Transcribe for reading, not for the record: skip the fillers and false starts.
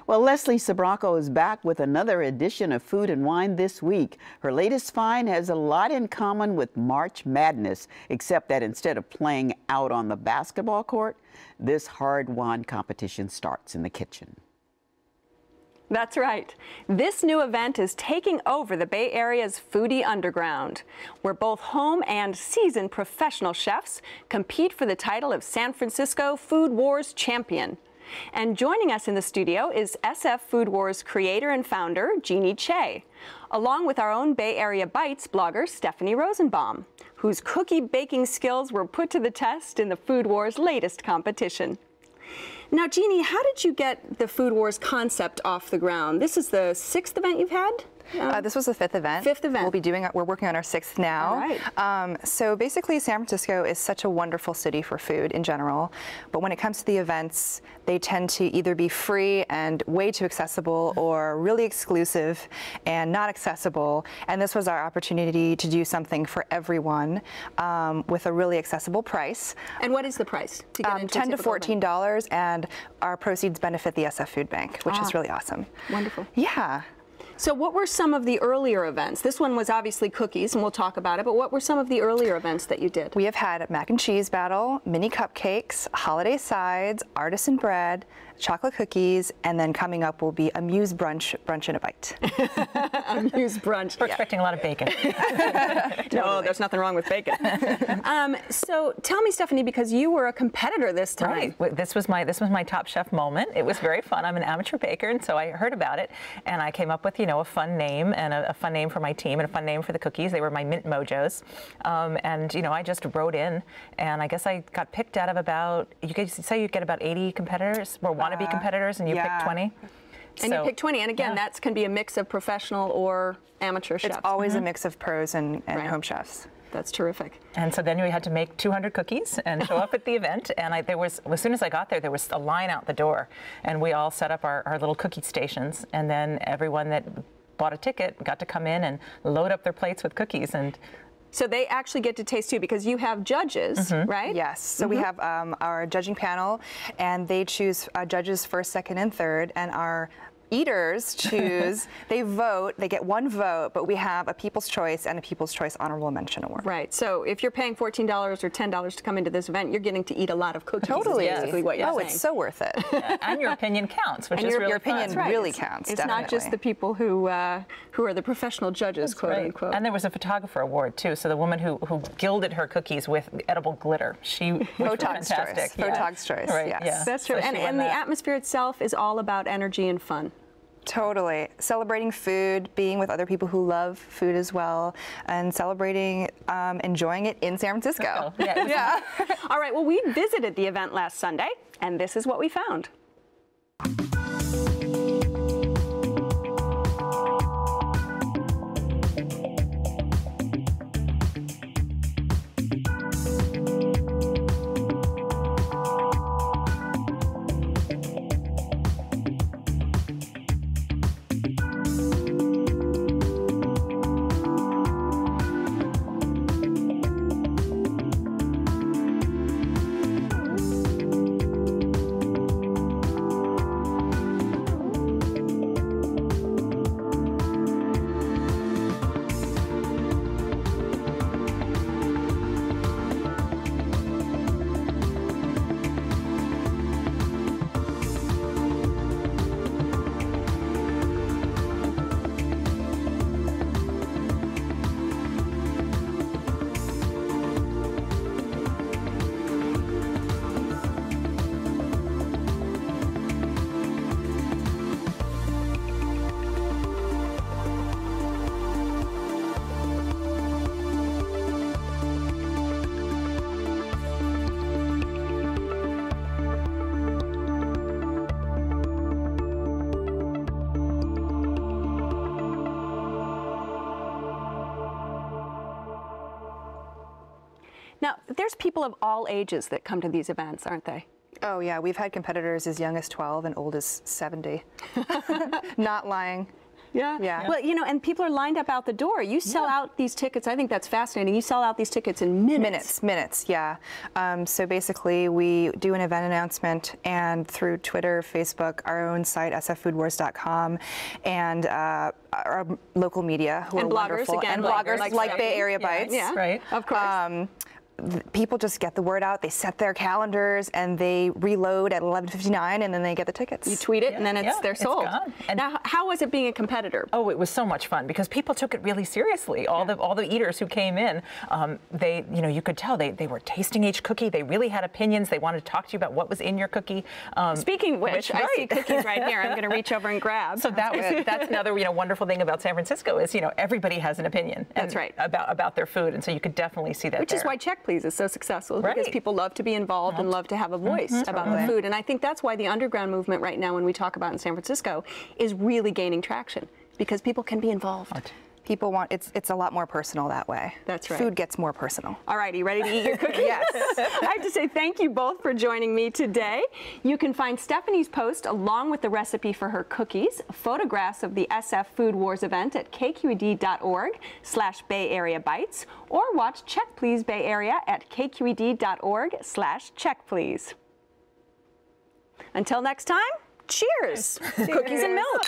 Well, Leslie Sbrocco is back with another edition of Food and Wine this week. Her latest find has a lot in common with March Madness, except that instead of playing out on the basketball court, this hard-won competition starts in the kitchen. That's right. This new event is taking over the Bay Area's foodie underground, where both home and seasoned professional chefs compete for the title of San Francisco Food Wars champion. And joining us in the studio is SF Food Wars creator and founder, Jeannie Choe, along with our own Bay Area Bites blogger, Stephanie Rosenbaum, whose cookie baking skills were put to the test in the Food Wars' latest competition. Now, Jeannie, how did you get the Food Wars concept off the ground? This is the 6th event you've had? This was the 5th event. 5th event. We're working on our 6th now. All right. So basically, San Francisco is such a wonderful city for food in general, but when it comes to the events, they tend to either be free and way too accessible or really exclusive and not accessible. And this was our opportunity to do something for everyone with a really accessible price. And what is the price? To get into $10 to $14, and our proceeds benefit the SF Food Bank, which is really awesome. Wonderful. Yeah. So what were some of the earlier events? This one was obviously cookies, and we'll talk about it, but what were some of the earlier events that you did? We have had mac and cheese battle, mini cupcakes, holiday sides, artisan bread, chocolate cookies, and then coming up will be a Muse brunch in a bite. A Muse brunch. We're expecting a lot of bacon. No, there's nothing wrong with bacon. So tell me, Stephanie, because you were a competitor this time. Right. This was my Top Chef moment. It was very fun. I'm an amateur baker, and so I heard about it, and I came up with, a fun name and a fun name for my team and a fun name for the cookies. They were my Mint Mojos, and I just wrote in, and I guess I got picked out of about, you could say you get about 80 competitors or wannabe competitors, and you picked 20. And you picked 20, and again, that can be a mix of professional or amateur chefs. It's always a mix of pros and home chefs. That's terrific. And so then we had to make 200 cookies and show up at the event. And as soon as I got there was a line out the door. And we all set up our little cookie stations. And then everyone that bought a ticket got to come in and load up their plates with cookies. And so they actually get to taste too, because you have judges, right? Yes. So we have our judging panel, and they choose judges 1st, 2nd, and 3rd, and our eaters choose, they vote, they get one vote, but we have a People's Choice and a People's Choice Honorable Mention Award. Right, so if you're paying $14 or $10 to come into this event, you're getting to eat a lot of cookies. Totally. Is basically what you're saying. It's so worth it. And your opinion counts, which is really your opinion fun. really counts, It's not just the people who are the professional judges, quote unquote. And there was a photographer award too, so the woman who gilded her cookies with edible glitter, she was fantastic. Photog's Choice, right, yes. Yeah. That's true, So and the atmosphere itself is all about energy and fun. Totally. Celebrating food, being with other people who love food as well, and celebrating, enjoying it in San Francisco. Yeah. All right, well, we visited the event last Sunday, and this is what we found. Now, there's people of all ages that come to these events, aren't they? Oh yeah, we've had competitors as young as 12 and old as 70. Not lying. Yeah. Yeah. Well, you know, and people are lined up out the door. You sell out these tickets. I think that's fascinating. You sell out these tickets in minutes. Minutes, yeah. So basically, we do an event announcement, and through Twitter, Facebook, our own site, sffoodwars.com, and our local media, who And are bloggers, wonderful, again, and bloggers bloggers like Bay Area Bites. Yeah, Right. Of course. People just get the word out. They set their calendars, and they reload at 11:59, and then they get the tickets. You tweet it, and then they're sold. gone. And now, how was it being a competitor? Oh, it was so much fun because people took it really seriously. All the eaters who came in, they, you know, you could tell they were tasting each cookie. They really had opinions. They wanted to talk to you about what was in your cookie. Speaking of which, I see cookies right here. I'm going to reach over and grab. So that's another wonderful thing about San Francisco is everybody has an opinion. That's right. About their food, and so you could definitely see that. Which is why Check Please is so successful, because Right. people love to be involved and love to have a voice about the food. And I think that's why the underground movement right now, when we talk about in San Francisco, is really gaining traction, because people can be involved. People want it's a lot more personal that way. That's right. Food gets more personal. All righty, ready to eat your cookies? Yes. I have to say thank you both for joining me today. You can find Stephanie's post along with the recipe for her cookies, photographs of the SF Food Wars event at kqed.org/Bay Area Bites, or watch Check Please Bay Area at kqed.org/Check Please. Until next time, cheers! Cookies and milk.